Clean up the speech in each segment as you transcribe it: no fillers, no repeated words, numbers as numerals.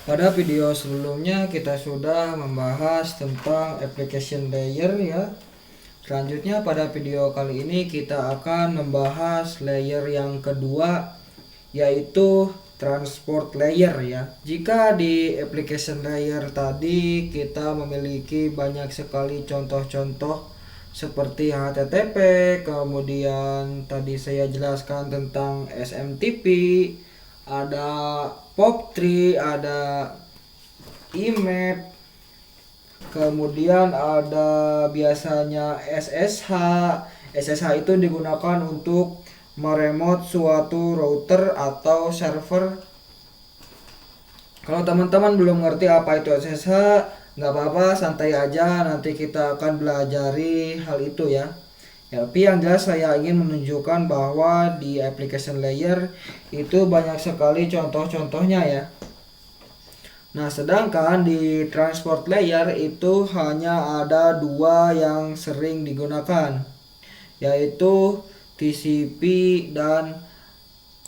Pada video sebelumnya kita sudah membahas tentang application layer ya. Selanjutnya pada video kali ini kita akan membahas layer yang kedua, yaitu transport layer ya. Jika di application layer tadi kita memiliki banyak sekali contoh-contoh seperti HTTP, kemudian tadi saya jelaskan tentang SMTP, ada POP3, ada IMAP, kemudian ada biasanya SSH. SSH itu digunakan untuk meremote suatu router atau server. Kalau teman-teman belum ngerti apa itu SSH, nggak apa-apa, santai aja, nanti kita akan belajari hal itu ya. Tapi yang jelas saya ingin menunjukkan bahwa di application layer itu banyak sekali contoh-contohnya ya. Nah, sedangkan di transport layer itu hanya ada dua yang sering digunakan, yaitu TCP dan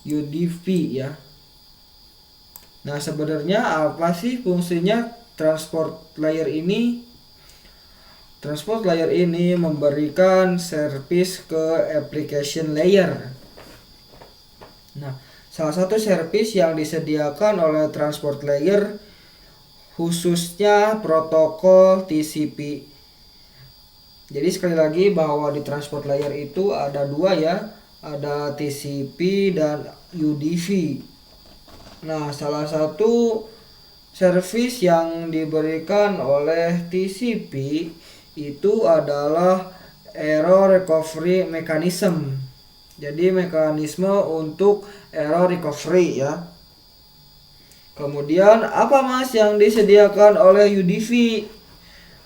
UDP ya. Nah, sebenarnya apa sih fungsinya transport layer ini? Transport layer ini memberikan service ke application layer. Nah, salah satu service yang disediakan oleh transport layer khususnya protokol TCP. Jadi sekali lagi bahwa di transport layer itu ada dua ya, ada TCP dan UDP. Nah, salah satu service yang diberikan oleh TCP itu adalah error recovery mechanism. Jadi mekanisme untuk error recovery ya. Kemudian apa mas yang disediakan oleh UDP?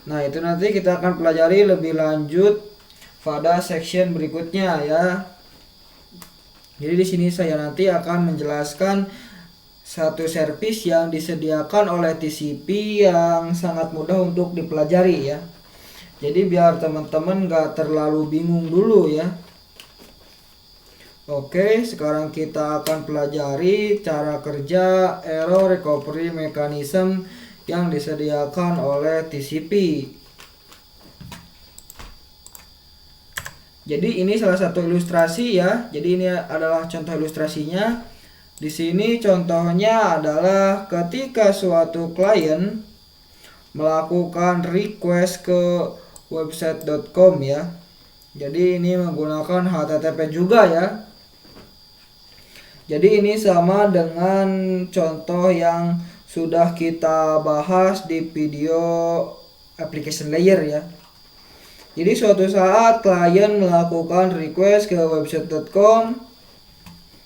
Nah, itu nanti kita akan pelajari lebih lanjut pada section berikutnya ya. Jadi di sini saya nanti akan menjelaskan satu service yang disediakan oleh TCP yang sangat mudah untuk dipelajari ya. Jadi biar teman-teman gak terlalu bingung dulu ya. Oke, sekarang kita akan pelajari cara kerja error recovery mechanism yang disediakan oleh TCP. Jadi ini salah satu ilustrasi ya. Jadi ini adalah contoh ilustrasinya. Di sini contohnya adalah ketika suatu klien melakukan request ke website.com ya. Jadi ini menggunakan HTTP juga ya. Jadi ini sama dengan contoh yang sudah kita bahas di video application layer ya. Jadi suatu saat klien melakukan request ke website.com,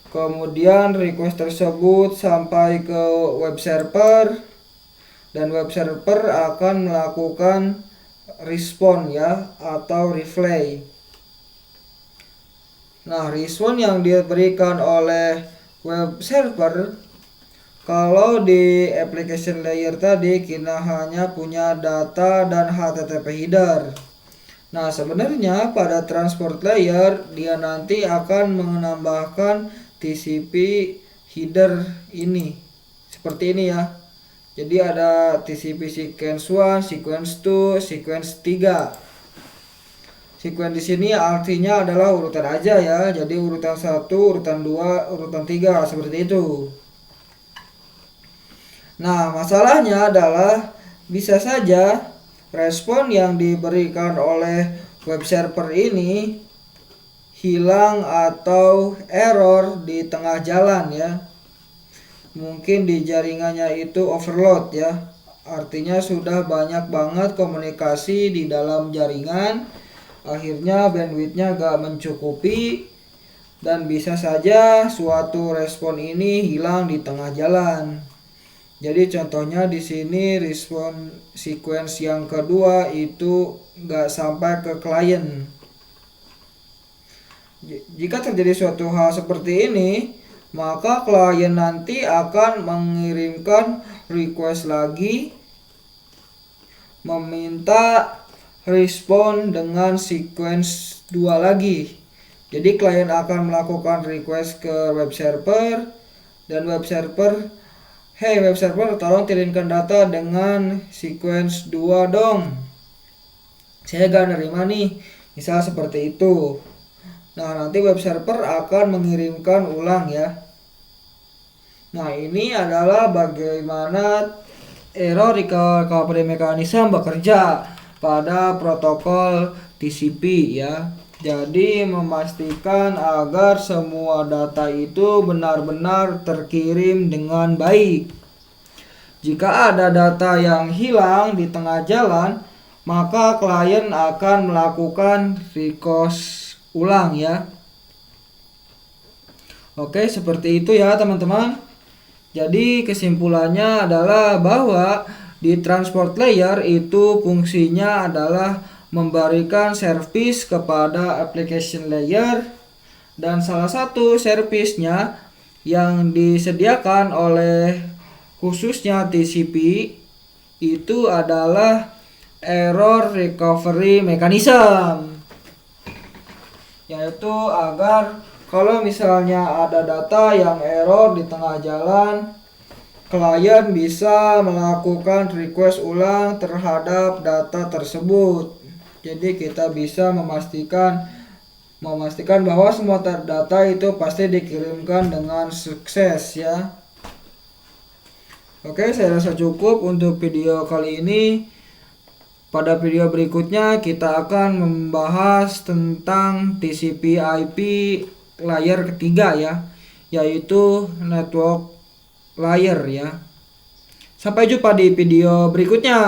kemudian request tersebut sampai ke web server, dan web server akan melakukan respon ya atau reply. Nah, respon yang diberikan oleh web server, kalau di application layer tadi kita hanya punya data dan HTTP header. Nah, sebenarnya pada transport layer dia nanti akan menambahkan TCP header ini. Seperti ini ya. Jadi ada TCP sequence 1, sequence 2, sequence 3. Sequence di sini artinya adalah urutan aja ya. Jadi urutan 1, urutan 2, urutan 3 seperti itu. Nah, masalahnya adalah bisa saja respon yang diberikan oleh web server ini hilang atau error di tengah jalan ya. Mungkin di jaringannya itu overload ya. Artinya sudah banyak banget komunikasi di dalam jaringan, akhirnya bandwidthnya gak mencukupi, dan bisa saja suatu respon ini hilang di tengah jalan. Jadi contohnya di sini respon sequence yang kedua itu gak sampai ke klien. Jika terjadi suatu hal seperti ini, maka klien nanti akan mengirimkan request lagi, meminta respon dengan sequence 2 lagi. Jadi klien akan melakukan request ke web server, dan web server "Hey web server, tolong kirimkan data dengan sequence 2 dong. Saya gak nerima nih." Misal seperti itu. Nah, nanti web server akan mengirimkan ulang ya. Nah, ini adalah bagaimana error recovery mechanism bekerja pada protokol TCP ya. Jadi memastikan agar semua data itu benar-benar terkirim dengan baik. Jika ada data yang hilang di tengah jalan, maka klien akan melakukan request ulang ya. Oke, seperti itu ya teman-teman. Jadi kesimpulannya adalah bahwa di transport layer itu fungsinya adalah memberikan service kepada application layer, dan salah satu servisnya yang disediakan oleh khususnya TCP itu adalah error recovery mechanism, yaitu agar kalau misalnya ada data yang error di tengah jalan, klien bisa melakukan request ulang terhadap data tersebut. Jadi kita bisa memastikan bahwa semua data itu pasti dikirimkan dengan sukses ya. Oke, saya rasa cukup untuk video kali ini. Pada video berikutnya kita akan membahas tentang TCP/IP layer ketiga ya, yaitu network layer ya. Sampai jumpa di video berikutnya.